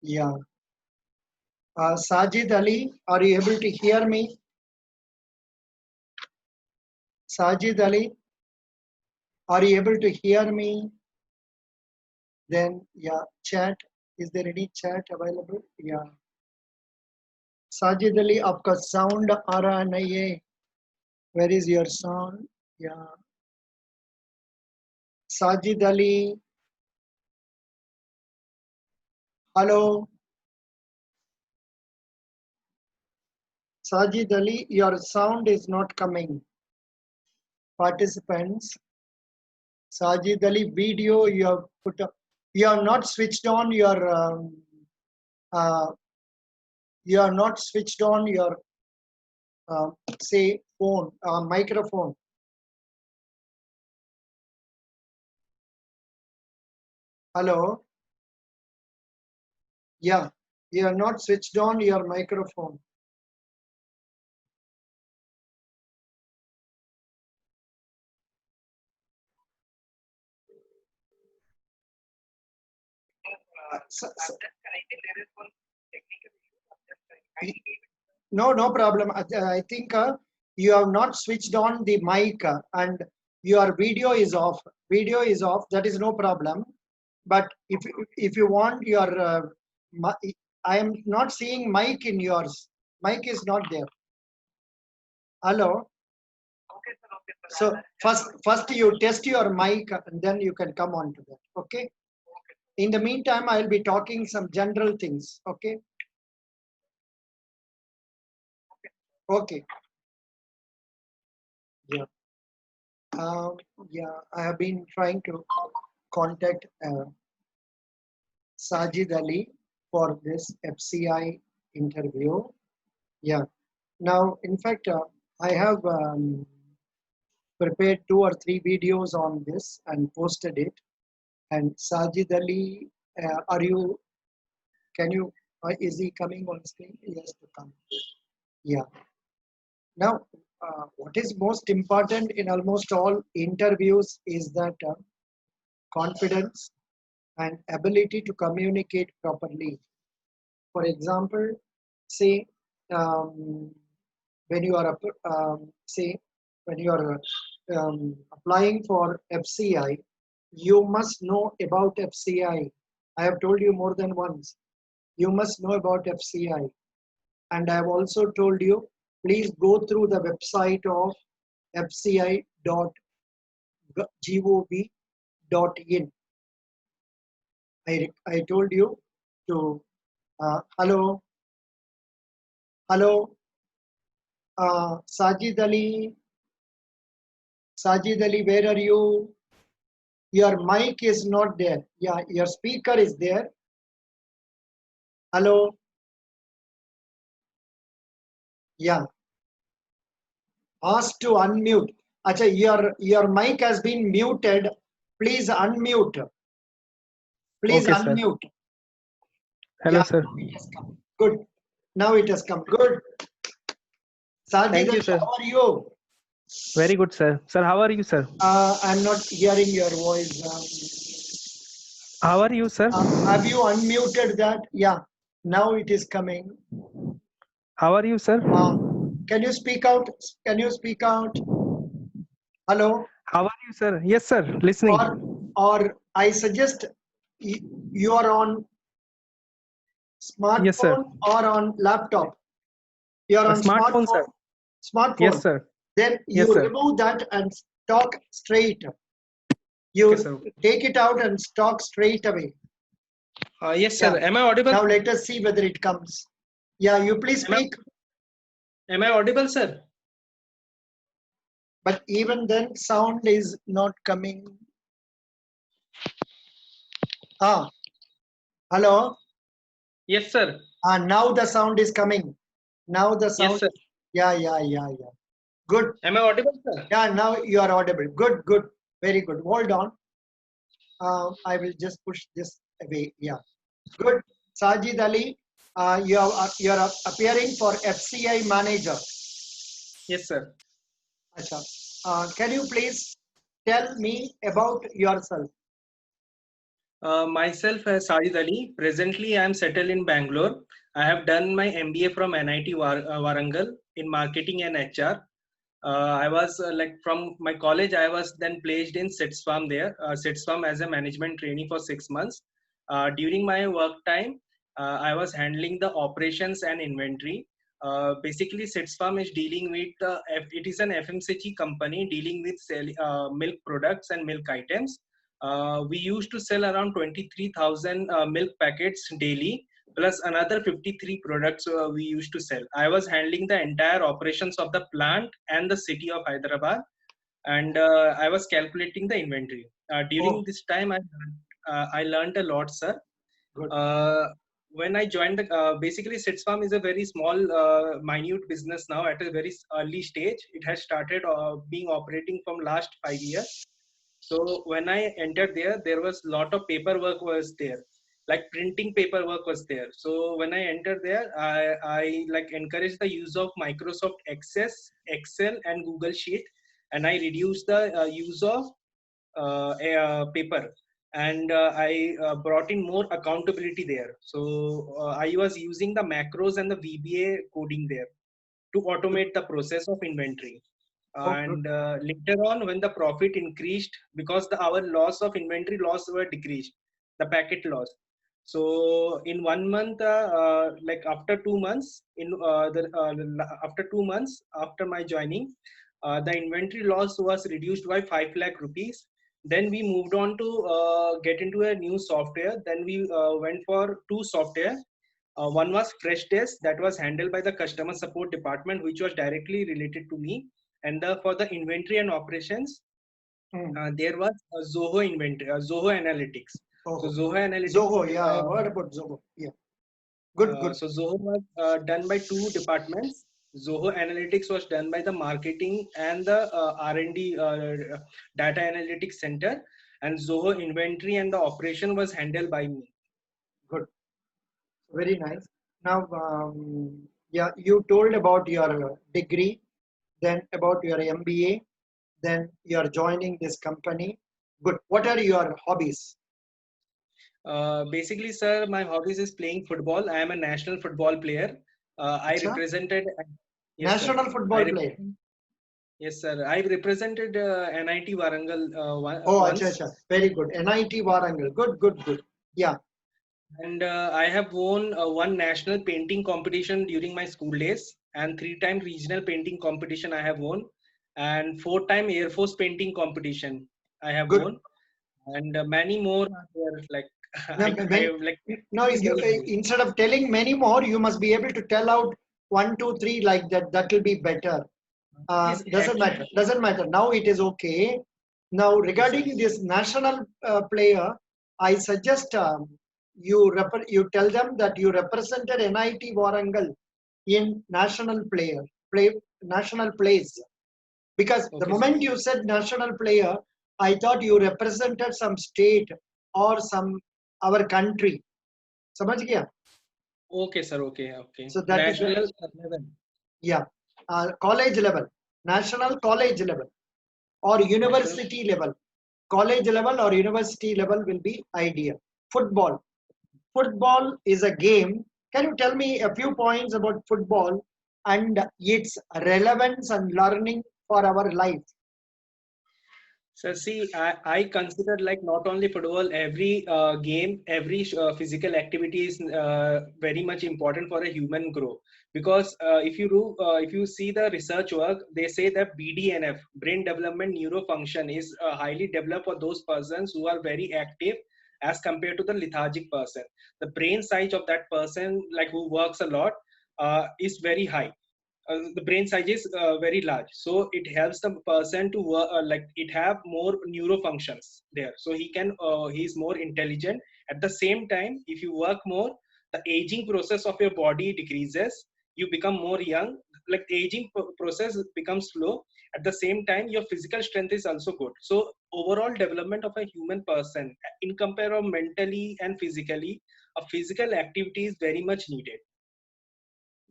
Yeah. Sajid Ali, are you able to hear me? Sajid Ali, are you able to hear me? Then, yeah, chat. Is there any chat available? Yeah. Sajid Ali, आपका sound आ रहा नहीं है. Where is your sound? Yeah. Sajid Ali, hello. Sajid Ali, your sound is not coming. Participants, Sajid Ali, video you have put up. You have not switched on your. Uh, you are not switched on your say phone microphone. Hello. Yeah, you are not switched on your microphone. No problem. I think you have not switched on the mic and your video is off. Video is off. That is no problem. But if you want your, I am not seeing mic in yours. Mic is not there. Hello. So first you test your mic and then you can come on to that. Okay. In the meantime, I'll be talking some general things. Okay. Okay. Yeah. Yeah. I have been trying to contact Sajid Ali for this FCI interview. Yeah. Now, in fact, I have prepared 2 or 3 videos on this and posted it. And Sajid Ali, are you? Can you? Is he coming on screen? He has to come. Yeah. Now, what is most important in almost all interviews is that confidence and ability to communicate properly. For example, say um, when you are say when you are applying for FCI, you must know about FCI. I have told you more than once. You must know about FCI, and I have also told you please go through the website of fci.gov.in. I told you to hello Sajid Ali. Sajid Ali, where are you? Your mic is not there. Yeah, your speaker is there. Hello. Yeah. Ask to unmute. Acha, your mic has been muted. Please unmute. Please Okay, sir. unmute. Hello, Yeah, sir. it has come. Good. Now it has come. Good. Sajid Thank you, Ali, sir. how are you? Very good, sir. Sir, how are you, sir? I'm not hearing your voice. How are you, sir? Have you unmuted that? Yeah. Now it is coming. How are you, sir? Can you speak out? Can you speak out? Hello? How are you, sir? Yes, sir. Listening. Or I suggest you are on Yes, sir. smartphone or on laptop. You are A on smartphone, sir. smartphone. Yes, sir. Then you Yes, sir. remove that and talk straight. You Okay, sir. take it out and talk straight away. Yes, sir. Yeah. Am I audible? Now let us see whether it comes. Yeah, you please speak. Am I audible, sir? But even then, sound is not coming. Hello. Yes, sir. Now the sound is coming. Now the sound. Yes, sir. Yeah. Good. Am I audible, sir? Yeah, now you are audible. Good. Very good. Hold on. I will just push this away. Yeah. Good. Sajid Ali, you are appearing for FCI manager. Yes, sir. Acha. Can you please tell me about yourself? Myself, Sajid Ali. Presently, I am settled in Bangalore. I have done my MBA from NIT Warangal in marketing and HR. I was like from my college, I was then placed in SITS Farm there, SITS Farm as a management trainee for 6 months. During my work time, I was handling the operations and inventory. Basically, SITS Farm is dealing with, it is an FMCG company dealing with milk products and milk items. We used to sell around 23,000 milk packets daily, plus another 53 products we used to sell. I was handling the entire operations of the plant and the city of Hyderabad, and I was calculating the inventory. During Oh, this time, I learned a lot, sir. good. Uh, when I joined the, basically SITS Farm is a very small, minute business now at a very early stage. It has started being operating from last 5 years. So when I entered there, there was lot of paperwork was there, like printing paperwork was there. So when I entered there, I like encouraged the use of Microsoft Access, Excel, and Google Sheet, and I reduced the use of paper. And I brought in more accountability there. So I was using the macros and the VBA coding there to Good. automate the process of inventory. Oh, good. And later on, when the profit increased, because our loss of inventory loss were decreased, the packet loss. So in 1 month, like after 2 months, after 2 months after my joining, the inventory loss was reduced by 5 lakh rupees. Then we moved on to get into a new software. Then we went for two software. One was Freshdesk, that was handled by the customer support department, which was directly related to me. And for the inventory and operations, Mm. there was Zoho inventory, Zoho Analytics. So Oh, Zoho Analytics, Zoho. Yeah, I've heard about Zoho. Yeah. Good, good. so Zoho was done by two departments. Zoho Analytics was done by the marketing and the R&D, data analytics center, and Zoho inventory and the operation was handled by me. Good. Very nice. Now, yeah, you told about your degree, then about your MBA, then you're joining this company. Good. What are your hobbies? Basically, sir, my hobbies is playing football. I am a national football player. I Acha? represented, yes, sir. National I football player. represent, yes, sir. I represented NIT Warangal Oh, acha, once, acha. Very good. NIT Warangal. Good, good, good. Yeah. and I have won one national painting competition during my school days, and three-time regional painting competition I have won, and four-time Air Force painting competition I have Good. won, and many more are there. Like No, I like no, is you very high. instead of telling many more, you must be able to tell out one, two, three like that. That will be better. It is Doesn't matter. actually Doesn't matter. Now it is okay. Now okay, sir. regarding this national player, I suggest you tell them that you represented NIT Warangal in national plays, because the Okay, sir. moment you said national player, I thought you represented some state or some our country. समझ गया? Okay, sir. Okay, okay. So that is National level. yeah, college level, national college level, or National. university level. College level or university level will be ideal. Football. Football is a game. Can you tell me a few points about football and its relevance and learning for our life? So see, I consider like not only football, every game, every physical activity is very much important for a human growth. Because if you see the research work, they say that BDNF, brain development neurofunction, is highly developed for those persons who are very active as compared to the lethargic person. The brain size of that person, like who works a lot, is very high. The brain size is very large, so it helps the person to work, like it have more neurofunctions there, so he's more intelligent. At the same time, if you work more, the aging process of your body decreases, you become more young, like the aging process becomes slow. At the same time, your physical strength is also good. So overall development of a human person, in comparison mentally and physically, a physical activity is very much needed.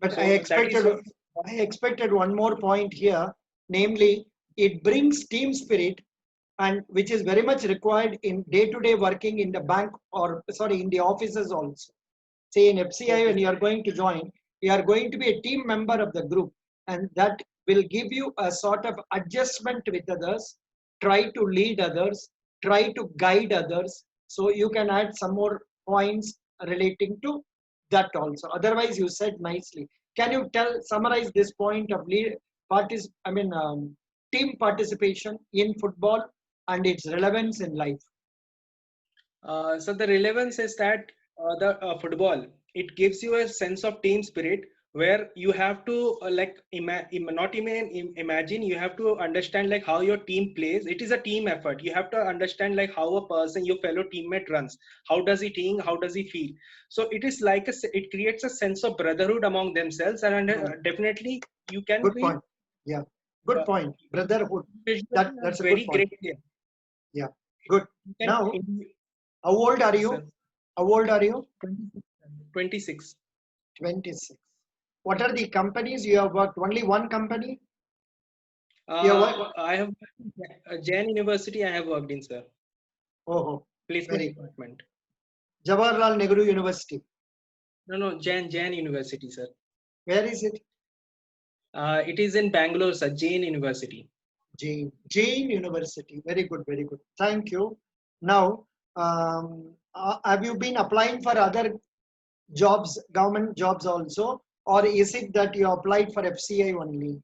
But So that is what. I expected one more point here, namely, it brings team spirit and which is very much required in day-to-day working in the bank, or sorry, in the offices also. Say in FCI, when you are going to join, you are going to be a team member of the group, and that will give you a sort of adjustment with others, try to lead others, try to guide others. So you can add some more points relating to that also. Otherwise, you said nicely. Can you summarize this point of team participation in football and its relevance in life? So the relevance is that the football, it gives you a sense of team spirit where you have to imagine, you have to understand like how your team plays. It is a team effort. You have to understand like how a person, your fellow teammate runs. How does he think? How does he feel? So it is like it creates a sense of brotherhood among themselves, and definitely you can Good be point. Yeah, good point. Brotherhood. That's a very good point. great player. Yeah, good. You can Now, how old are you? Sir. How old are you? 26. 26. What are the companies you have worked? Only one company? Yeah. I have Jain University. I have worked in, sir. Oh, Placement very department. Jawaharlal Nehru University. No, Jain University, sir. Where is it? It is in Bangalore, sir. Jain University. Jain University. Very good, very good. Thank you. Now, have you been applying for other jobs, government jobs also, or is it that you applied for FCI only?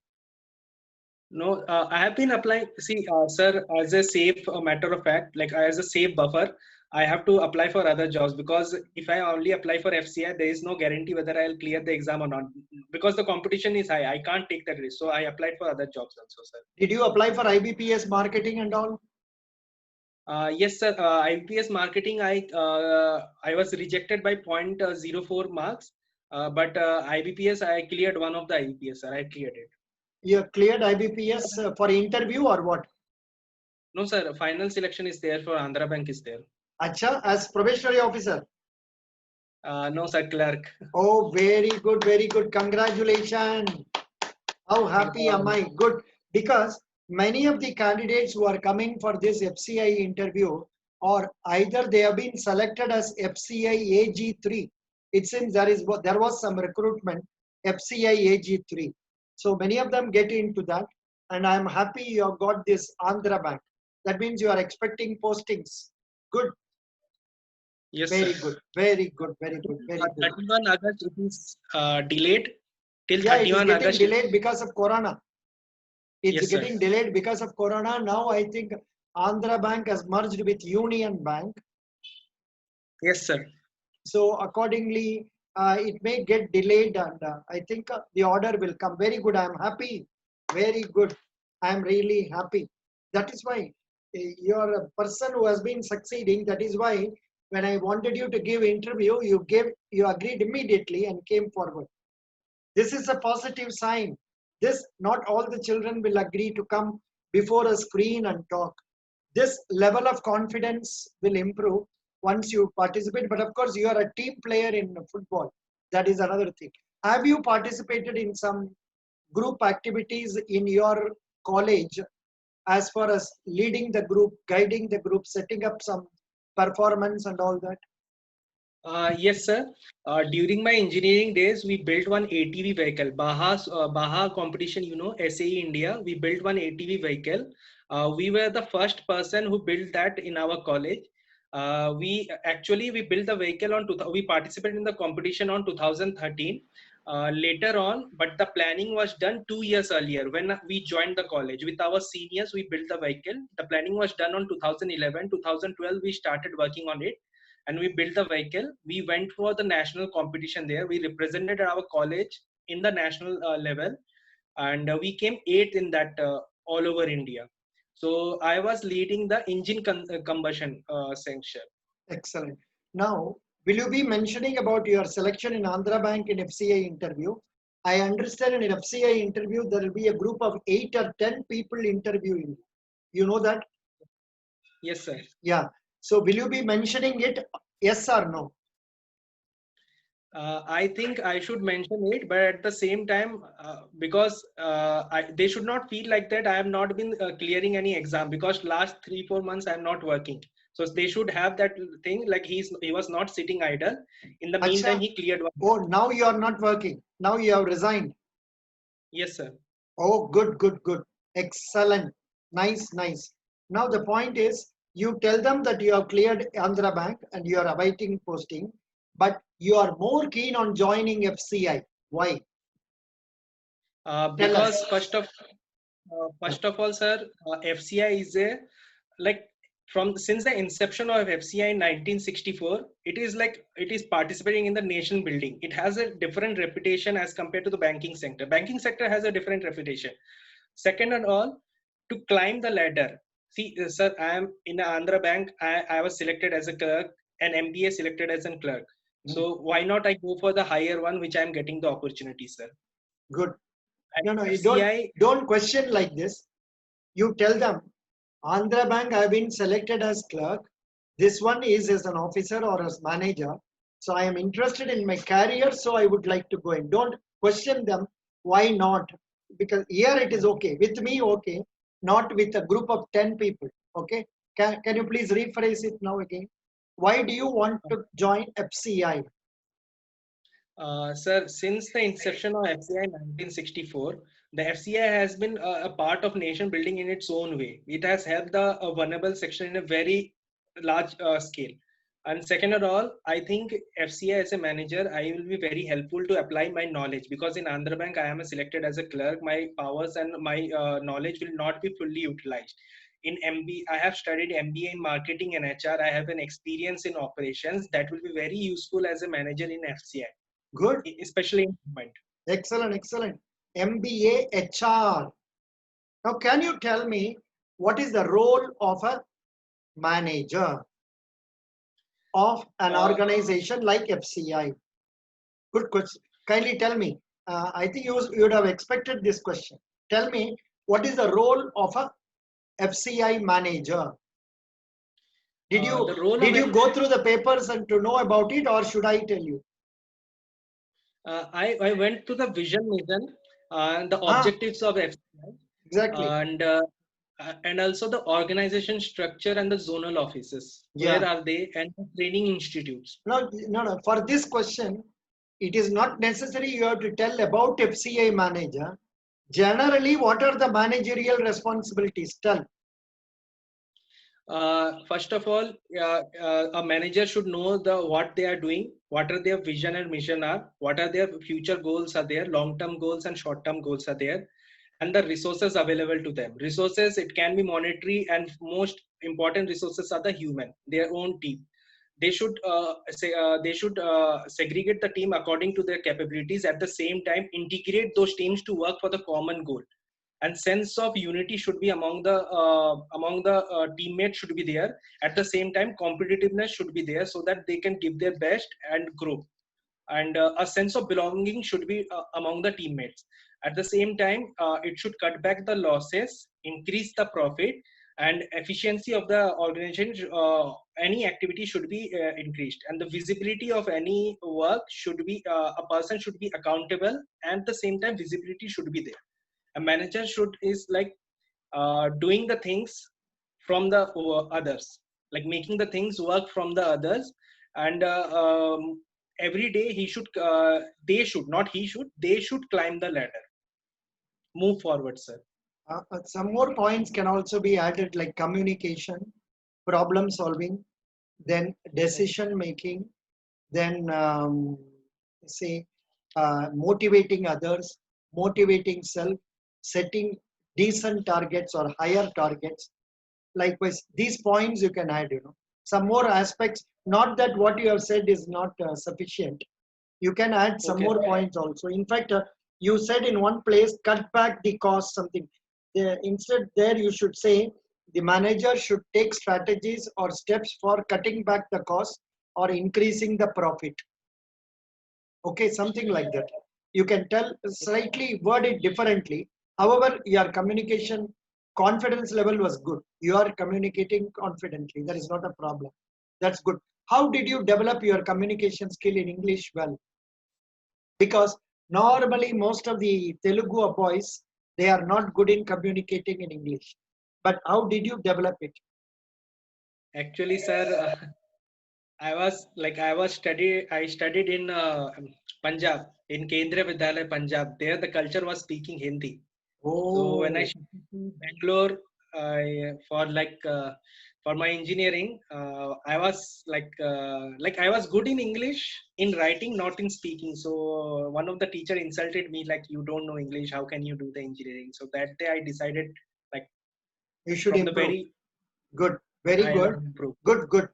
No, I have been applying. See, sir, as a safe matter of fact, like as a safe buffer, I have to apply for other jobs, because if I only apply for FCI, there is no guarantee whether I'll clear the exam or not, because the competition is high. I can't take that risk. So I applied for other jobs also, sir. Did you apply for IBPS marketing and all? Yes, sir. IBPS marketing, I was rejected by 0.04 marks, but IBPS, I cleared one of the IBPS, sir. I cleared it. You cleared IBPS for interview or what? No, sir. Final selection is there for Andhra Bank is there. Acha, as probationary officer? No, sir. Clerk. Oh, very good, very good. Congratulations. How happy am I? Good. Because many of the candidates who are coming for this FCI interview, or either they have been selected as FCI AG3. It seems there was some recruitment, FCI AG3. So many of them get into that. And I'm happy you have got this Andhra Bank. That means you are expecting postings. Good. Yes, very sir. good, very good, very good, very good. 31 August, it is delayed till Yeah, 31 it is getting August. delayed because of Corona. It's Yes, getting sir. delayed because of Corona. Now I think Andhra Bank has merged with Union Bank. Yes, sir. So accordingly, it may get delayed, and I think the order will come. Very good. I'm happy. Very good. I'm really happy. That is why you're a person who has been succeeding. That is why when I wanted you to give interview, you agreed immediately and came forward. This is a positive sign. Not all the children will agree to come before a screen and talk. This level of confidence will improve once you participate. But of course, you are a team player in football. That is another thing. Have you participated in some group activities in your college as far as leading the group, guiding the group, setting up some performance and all that? Yes, sir. During my engineering days, we built one ATV vehicle. Baha competition, SAE India. We built one ATV vehicle. We were the first person who built that in our college. We built the vehicle we participated in the competition on 2013. Later on, but the planning was done 2 years earlier when we joined the college. With our seniors, we built the vehicle. The planning was done on 2011. 2012, we started working on it, and we built the vehicle. We went for the national competition there. We represented our college in the national level, and we came 8th in that all over India. So I was leading the engine combustion section. Excellent. Now, will you be mentioning about your selection in Andhra Bank in FCI interview? I understand in an FCI interview, there will be a group of 8 or 10 people interviewing. You know that? Yes, sir. Yeah. So will you be mentioning it? Yes or no? I think I should mention it, but at the same time, because they should not feel like that I have not been clearing any exam, because last 3 4 months I am not working. So they should have that thing like he was not sitting idle. In the meantime, Acha. he cleared one. Oh, now you are not working. Now you have resigned. Yes, sir. Oh, good, good, good. Excellent. Nice, nice. Now the point is, you tell them that you have cleared Andhra Bank and you are awaiting posting, but you are more keen on joining FCI. Why? Tell us. Because first of all, sir, FCI is a like from since the inception of FCI in 1964, it is participating in the nation building. It has a different reputation as compared to the banking sector. Banking sector has a different reputation. Second and all, to climb the ladder. See, sir, I am in the Andhra Bank. I was selected as a clerk, and MBA selected as a clerk. So why not I go for the higher one, which I am getting the opportunity, sir. Good. And No, no, you FCI, don't question like this. You tell them, Andhra Bank, I have been selected as clerk. This one is as an officer or as manager. So I am interested in my career, so I would like to go in. Don't question them. Why not? Because here it is okay. With me, okay. Not with a group of 10 people. Okay. Can you please rephrase it now again? Why do you want to join FCI? Sir, since the inception of FCI in 1964, the FCI has been a part of nation building in its own way. It has helped the vulnerable section in a very large scale. And second of all, I think FCI as a manager, I will be very helpful to apply my knowledge, because in Andhra Bank, I am selected as a clerk. My powers and my knowledge will not be fully utilized. In MB, I have studied MBA in marketing and HR. I have an experience in operations that will be very useful as a manager in FCI, Good. especially in movement. Excellent, excellent. MBA HR. Now, can you tell me what is the role of a manager of an organization like FCI? Good question. Kindly tell me. I think you would have expected this question. Tell me, what is the role of a FCI manager? Did The role of you go through the papers and to know about it, or should I tell you? I went to the vision mission and the objectives of FCI, Exactly. and also the organization structure and the zonal offices. Yeah. Where are they, and the training institutes? No, no, no. For this question, it is not necessary you have to tell about FCI manager. Generally, what are the managerial responsibilities? Tell. First of all, a manager should know what they are doing, what are their vision and mission are, what are their future goals are there, long-term goals and short-term goals are there, and the resources available to them. Resources, it can be monetary, and most important resources are the human, their own team. They should segregate the team according to their capabilities. At the same time, integrate those teams to work for the common goal, and sense of unity should be among the teammates should be there. At the same time, competitiveness should be there so that they can give their best and grow, and a sense of belonging should be among the teammates. At the same time, it should cut back the losses, increase the profit, and efficiency of the organization. Any activity should be increased, and the visibility of any work should be a person should be accountable, and at the same time visibility should be there. A manager should is like doing the things from the others, like making the things work from the others, and every day he should they should not he should they should climb the ladder, move forward, sir. Some more points can also be added, like communication, problem solving, then decision making, then say motivating others, motivating self, setting decent targets or higher targets. Likewise, these points you can add, some more aspects. Not that what you have said is not sufficient. You can add some Okay. more points also. In fact, you said in one place, cut back the cost, something. Instead, there you should say the manager should take strategies or steps for cutting back the cost or increasing the profit. Okay, something like that. You can tell, slightly word it differently. However, your communication confidence level was good. You are communicating confidently. That is not a problem. That's good. How did you develop your communication skill in English well? because normally most of the Telugu boys, they are not good in communicating in English. But how did you develop it? Actually, sir, I studied in Punjab, in Kendriya Vidyalaya, Punjab. There, the culture was speaking Hindi. So when I Oh, shifted to Bangalore for for my engineering, I was I was good in English in writing, not in speaking. So one of the teacher insulted me like, you don't know English, how can you do the engineering? So that day I decided, like, you should from the improve. very Good, very I good, will improve. good, good.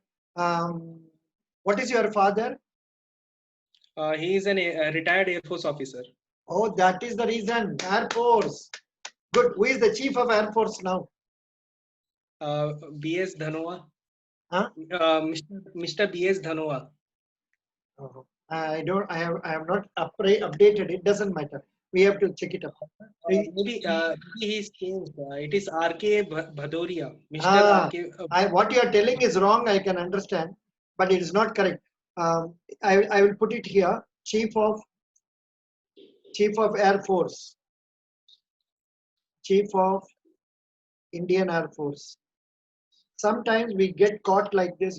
What is your father? He is a retired Air Force officer. Oh, that is the reason. Air Force. Good. Who is the chief of Air Force now? B.S. Dhanoa. Huh? Mr. B.S. Dhanoa. Oh, I don't. I have not updated. It doesn't matter. We have to check it up. Maybe he's changed. It is R.K. Bhadoria. Mr. Ah, R.K. what you are telling is wrong. I can understand, but it is not correct. I will put it here. Chief of Air Force. Chief of Indian Air Force. Sometimes we get caught like this,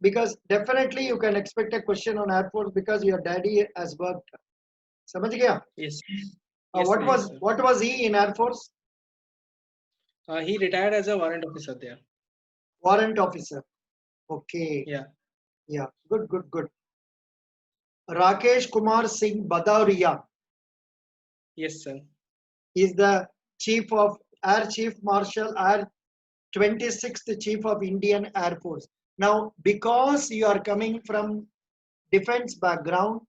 because definitely you can expect a question on Air Force because your daddy has worked. समझ गया? Yes. Yes, What yes, sir. was he in Air Force? He retired as a warrant officer there. Warrant officer. Okay. Yeah. Yeah. Good, good, good. Rakesh Kumar Singh Bhadauria Yes, sir. is the chief of Air Chief Marshal, Air 26th Chief of Indian Air Force. Now, because you are coming from defense background,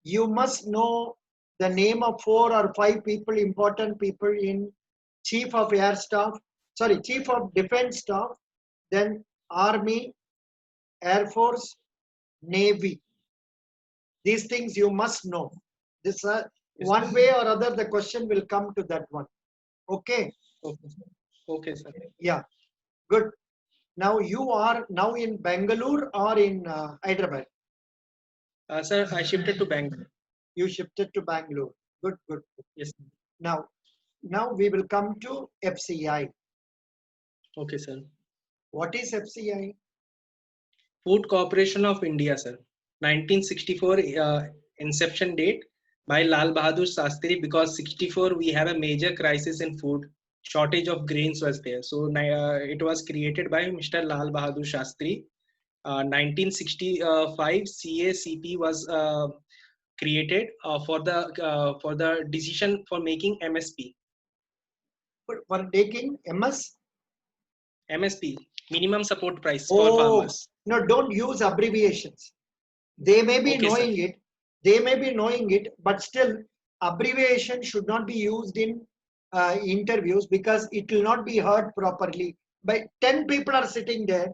you must know the name of 4 or 5 people, important people in Chief of Air Staff, sorry, Chief of Defense Staff, then Army, Air Force, Navy. These things you must know. This Yes. one way or other, the question will come to that one. Okay. Okay, sir. Okay, sir. Yeah. Good. Now you are now in Bangalore or in Hyderabad. Sir, I shifted to Bangalore. You shifted to Bangalore. Good, good. Yes. Now we will come to FCI. Okay, sir. What is FCI? Food Corporation of India, sir. 1964 inception date by Lal Bahadur Shastri, because 64 we have a major crisis in food. Shortage of grains was there. So it was created by Mr. Lal Bahadur Shastri. 1965 CACP was created for the decision for making MSP. For taking MS? MSP, minimum support price for farmers. No, don't use abbreviations. They may be Okay, sir. knowing it, but still abbreviation should not be used in interviews because it will not be heard properly. By 10 people are sitting there,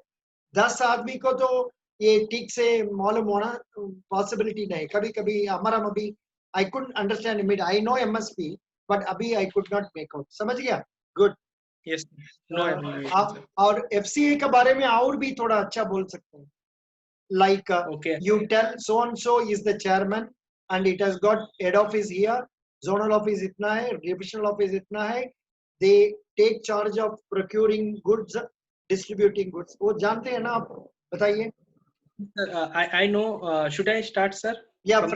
10 आदमी को तो ये ठीक से मालूम होना possibility नहीं. कभी कभी हमारा में भी I couldn't understand it. I know MSP, but अभी I could not make out. समझ गया? Good. Yes, no abbreviation, आप sir. और FCA के बारे में और भी थोड़ा अच्छा बोल सकते हैं. Like Okay. you tell so and so is the chairman and it has got head office here, zonal office itna hai, divisional office itna hai. They take charge of procuring goods, distributing goods. वो जानते हैं ना आप? बताइए. I know. Should I start, sir? Yeah, From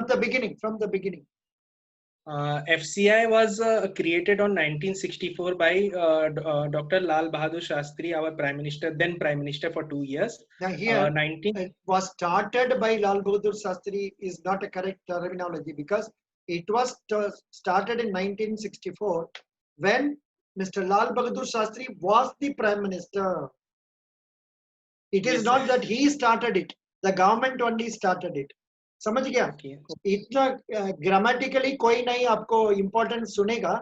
the beginning. From the beginning. FCI was created on 1964 by Dr. Lal Bahadur Shastri, our Prime Minister, then Prime Minister for 2 years. Now here, 19 it was started by Lal Bahadur Shastri is not a correct terminology because it was started in 1964 when Mr. Lal Bahadur Shastri was the Prime Minister. It is Yes, not sir. that he started it. The government only started it. समझ गया? Okay. इतना grammatically कोई नहीं आपको important सुनेगा,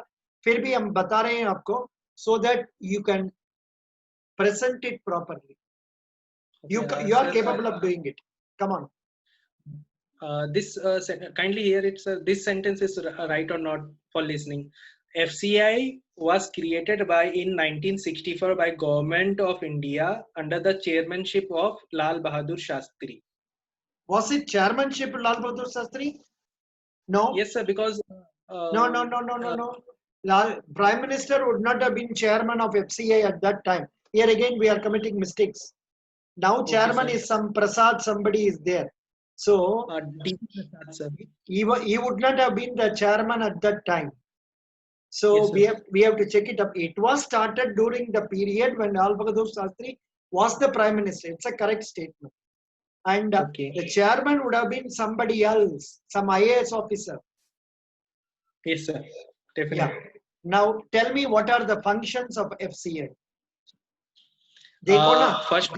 फिर भी हम बता रहे हैं आपको so that you can present it properly. You are Sir, capable of doing it. Come on. Kindly hear it, sir. This sentence is right or not for listening. FCI was created in 1964 by Government of India under the chairmanship of Lal Bahadur Shastri. Was it chairmanship Lal Bahadur Shastri? No, Yes, sir. Because no, no, no, no, no, uh, no. Prime Minister would not have been chairman of FCI at that time. Here again, we are committing mistakes. Now okay, chairman sir. is some Prasad, somebody is there. So DP Prasad, sir. he would not have been the chairman at that time. Yes, So sir. we have to check it up. It was started during the period when Lal Bahadur Shastri was the prime minister. It's a correct statement. And Okay. the chairman would have been somebody else, some IAS officer. Yes, sir. Yeah. Definitely. Now tell me what are the functions of FCA? देखो ना, First,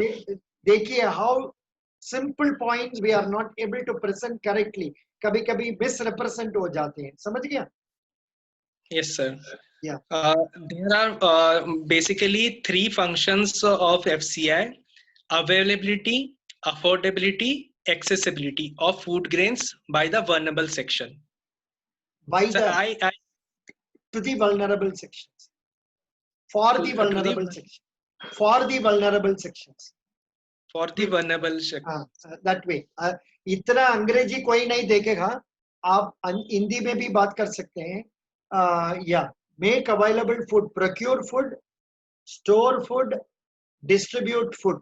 देखिए how simple points we are not able to present correctly. कभी कभी misrepresent हो जाते हैं. समझ गया? yes, sir. Yeah. There are basically three functions of FCI: availability, affordability, accessibility of food grains by the vulnerable section. By So the to the vulnerable sections. For the vulnerable section. For the vulnerable sections. for the vulnerable section. That way. इतना अंग्रेजी कोई नहीं देखेगा. आप हिंदी में भी बात कर सकते हैं. Yeah. Make available food, procure food, store food, distribute food.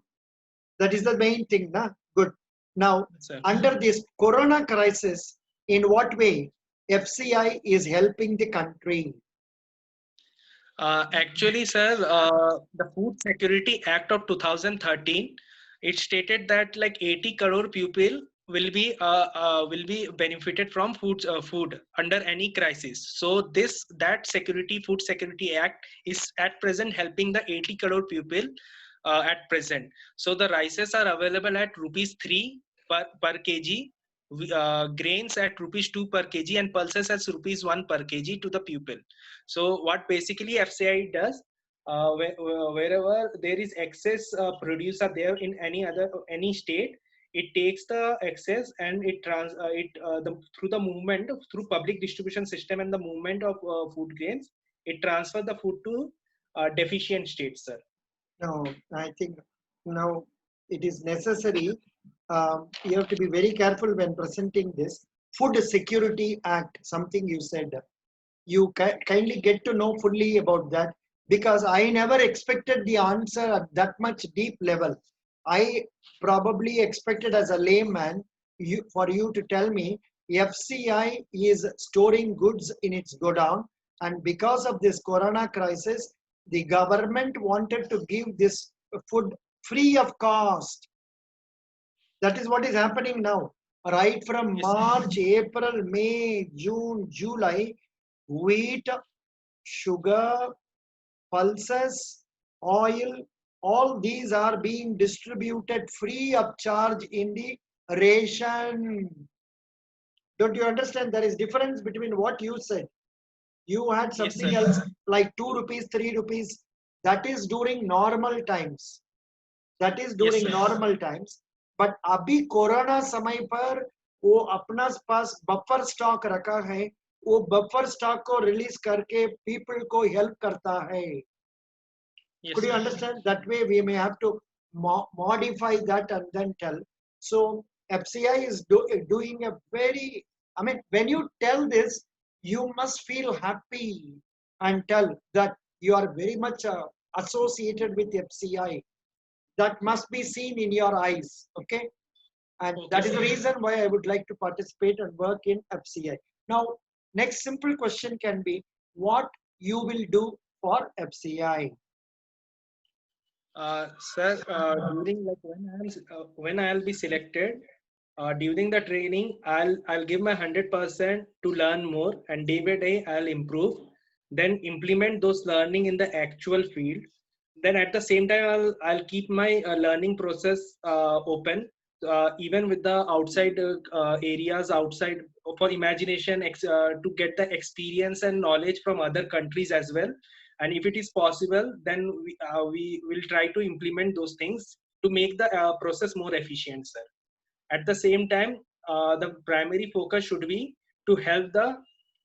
That is the main thing, na? Good. Now, Sir. under this corona crisis, in what way FCI is helping the country? Actually, sir, the Food Security Act of 2013, it stated that like 80 crore people will be benefited from food under any crisis. So that Food Security Act is at present helping the 80 crore people at present. So the rices are available at rupees 3 per kg, grains at rupees 2 per kg, and pulses as rupees 1 per kg to the pupil. So what basically FCI does, wherever there is excess produce are there in any state, it takes the excess and through the movement through public distribution system and the movement of food grains, it transfers the food to deficient states, sir. No, I think now it is necessary. You have to be very careful when presenting this. Food Security Act, something you said. You kindly get to know fully about that, because I never expected the answer at that much deep level. I probably expected as a layman for you to tell me FCI is storing goods in its godown, and because of this corona crisis, the government wanted to give this food free of cost. That is what is happening now. Right from Yes. March, April, May, June, July, wheat, sugar, pulses, oil, all these are being distributed free of charge in the ration. Don't you understand? There is difference between what you said. You had something else like 2 rupees, 3 rupees. That is during normal times. That is during normal times. But अभी corona समय पर वो अपना पास buffer stock रखा है, वो buffer stock को release करके पीपल को हेल्प करता है. Could you understand? That way we may have to modify that and then tell. So FCI is doing a very, I mean, when you tell this, you must feel happy and tell that you are very much associated with FCI. That must be seen in your eyes, okay? And that is the reason why I would like to participate and work in FCI. Now, next simple question can be, what you will do for FCI? Sir, during like when I'll be selected, during the training, I'll give my 100% to learn more, and day by day I'll improve. Then implement those learning in the actual field. Then at the same time, I'll keep my learning process open, even with the outside areas outside for imagination, to get the experience and knowledge from other countries as well. And if it is possible, then we will try to implement those things to make the process more efficient, sir. At the same time, the primary focus should be to help the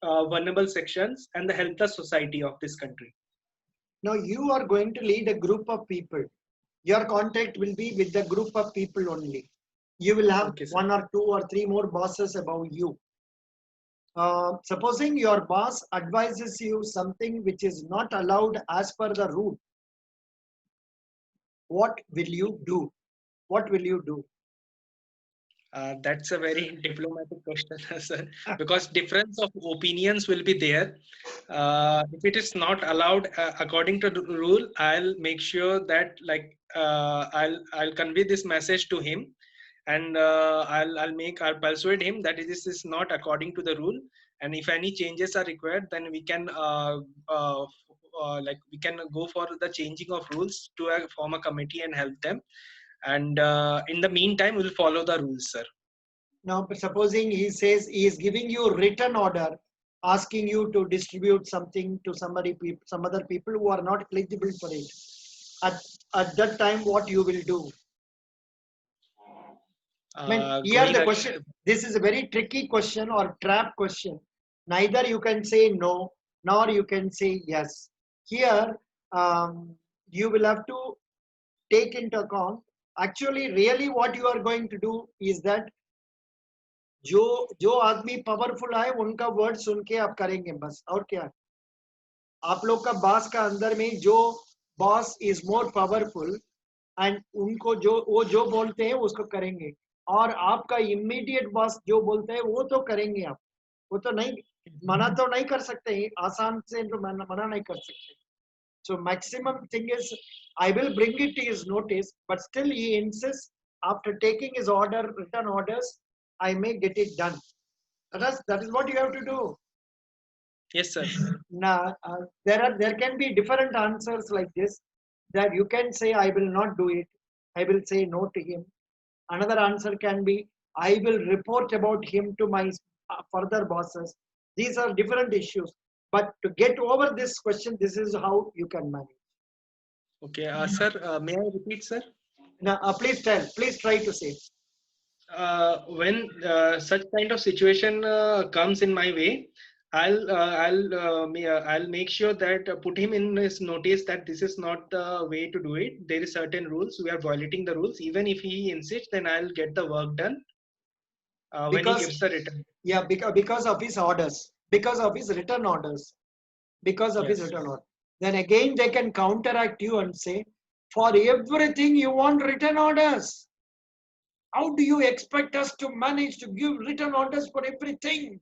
vulnerable sections and help the society of this country. Now you are going to lead a group of people. Your contact will be with the group of people only. You will have 1 or 2 or 3 more bosses above you. Supposing your boss advises you something which is not allowed as per the rule, what will you do? What will you do? That's a very diplomatic question, sir, because difference of opinions will be there. If it is not allowed according to the rule, I'll make sure that I'll convey this message to him, and I'll persuade him that this is not according to the rule, and if any changes are required, then we can we can go for the changing of rules to form a committee and help them, and in the meantime we'll follow the rules, sir. Now, supposing he says he is giving you written order, asking you to distribute something to somebody, some other people who are not eligible for it. At that time, what you will do? I mean, here the question, this is a very tricky question or trap question. Neither you can say no, nor you can say yes. Here, you will have to take into account, actually, really what you are going to do is that जो आदमी powerful है उनका word सुन के आप करेंगे बस, और क्या आप लोग का बॉस का अंदर में जो boss is more powerful and उनको वो जो बोलते हैं उसको करेंगे, और आपका इमीडिएट बॉस जो बोलते हैं वो तो करेंगे आप, वो तो नहीं मना तो नहीं कर सकते, आसान से तो मना नहीं कर सकते. So maximum thing is I will bring it to his notice, but still he insists after taking his order, written orders, I may get it done. That is what you have to do. Yes, sir. Now, there can be different answers like this, that you can say, I will not do it. I will say no to him. Another answer can be, I will report about him to my further bosses. These are different issues. But to get over this question, this is how you can manage. Okay, sir, may I repeat, sir? Now, please try to say. When such kind of situation comes in my way, I'll make sure that put him in his notice that this is not the way to do it. There is certain rules. We are violating the rules. Even if he insists, then I'll get the work done when he gives the return. Yeah, because of his orders, because of his written orders, because of his written order. Then again they can counteract you and say, for everything you want written orders. How do you expect us to manage to give written orders for everything?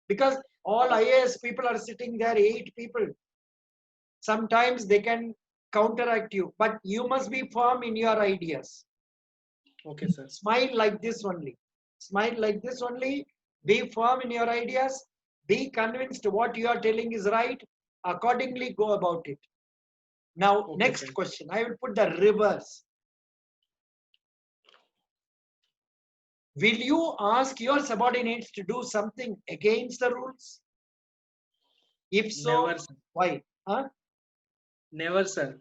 Because all IAS people are sitting there, 8 people. Sometimes they can counteract you, but you must be firm in your ideas. Okay, sir. Smile like this only. Smile like this only. Be firm in your ideas. Be convinced what you are telling is right. Accordingly, go about it. Now, okay, next question. I will put the reverse. Will you ask your subordinates to do something against the rules? If so, never, why? Huh? Never, sir.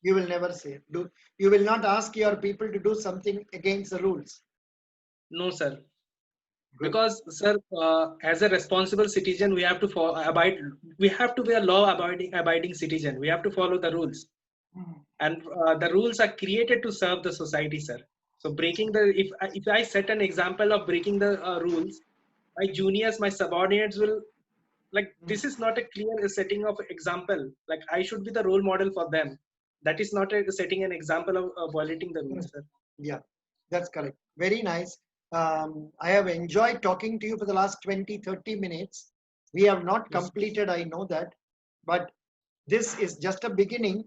You will never say. You will not ask your people to do something against the rules? No, sir. Good. Because, sir, as a responsible citizen, we have to abide. We have to be a law-abiding citizen. We have to follow the rules, and the rules are created to serve the society, sir. So, breaking if I set an example of breaking the rules, my juniors, my subordinates will this is not a clear setting of example. Like I should be the role model for them. That is not setting an example of violating the rules, sir. Yeah, that's correct. Very nice. I have enjoyed talking to you for the last 20-30 minutes. We have not completed, I know that, but this is just a beginning.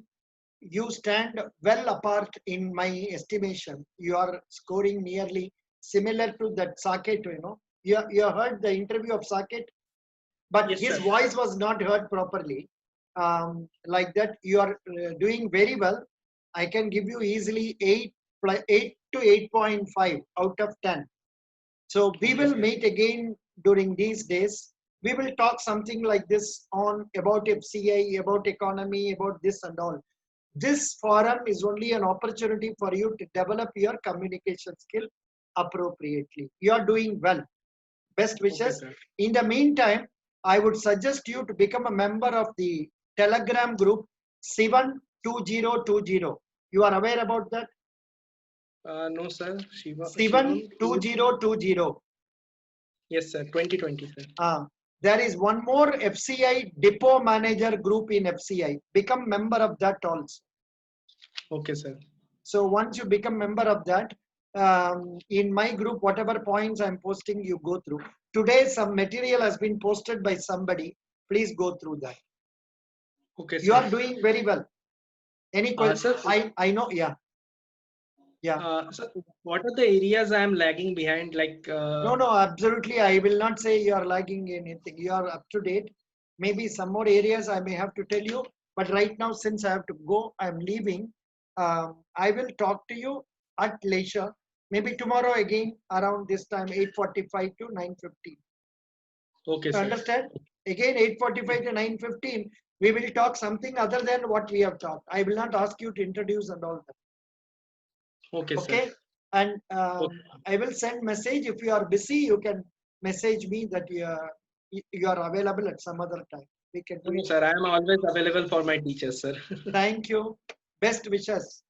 You stand well apart in my estimation. You are scoring nearly similar to that Saket, you know. You heard the interview of Saket, but yes, his voice was not heard properly. Like that, you are doing very well. I can give you easily 8 to 8.5 out of 10. So we will meet again during these days. We will talk something like this on about FCI, about economy, about this and all. This forum is only an opportunity for you to develop your communication skill appropriately. You are doing well. Best wishes. Okay, in the meantime, I would suggest you to become a member of the Telegram group Sivan 2020. You are aware about that? No, sir. Sivan 2020. Yes, sir. 2020, sir. There is one more FCI depot manager group in FCI. Become member of that also. Okay, sir. So once you become member of that, in my group, whatever points I'm posting, you go through. Today, some material has been posted by somebody. Please go through that. Okay, You sir. are doing very well. Any question? Sir, I know. Yeah. Yeah. so what are the areas I am lagging behind? Like, No, absolutely. I will not say you are lagging anything. You are up to date. Maybe some more areas I may have to tell you. But right now, since I have to go, I'm leaving. I will talk to you at leisure. Maybe tomorrow again around this time, 8:45 to 9:15. okay, You sir. understand? Again, 8:45 to 9:15. We will talk something other than what we have talked. I will not ask you to introduce and all that. Okay, sir. Okay, and Okay. I will send message. If you are busy, you can message me that you are available at some other time. We can do No, it. sir, I am always available for my teachers, sir. Thank you. Best wishes.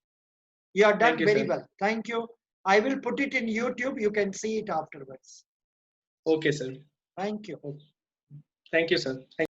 You are Thank done you, very sir. well. Thank you. I will put it in YouTube. You can see it afterwards. Okay, sir. Thank you. Okay. Thank you, sir. Thank